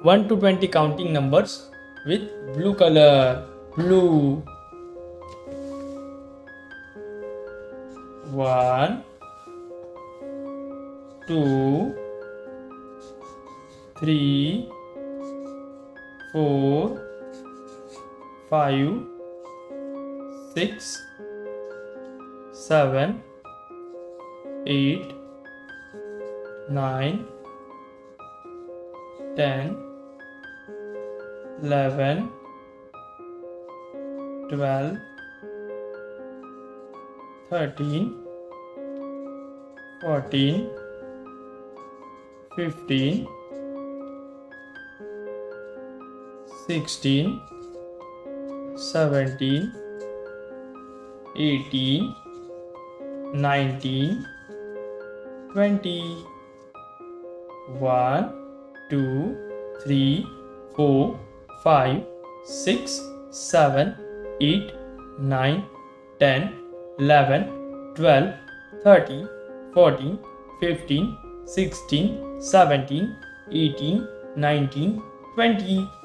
1 to 20 counting numbers with blue color. Blue. 1, 2, 3, 4, 5, 6, 7, 8, 9, 10, 11, 12, 13, 14, 15, 16, 17, 18, 19, 20. 1, 2, 3, 4, 5, 6, 7, 8, 9, 10, 11, 12, 13, 14, 15, 16, 17, 18, 19, 20.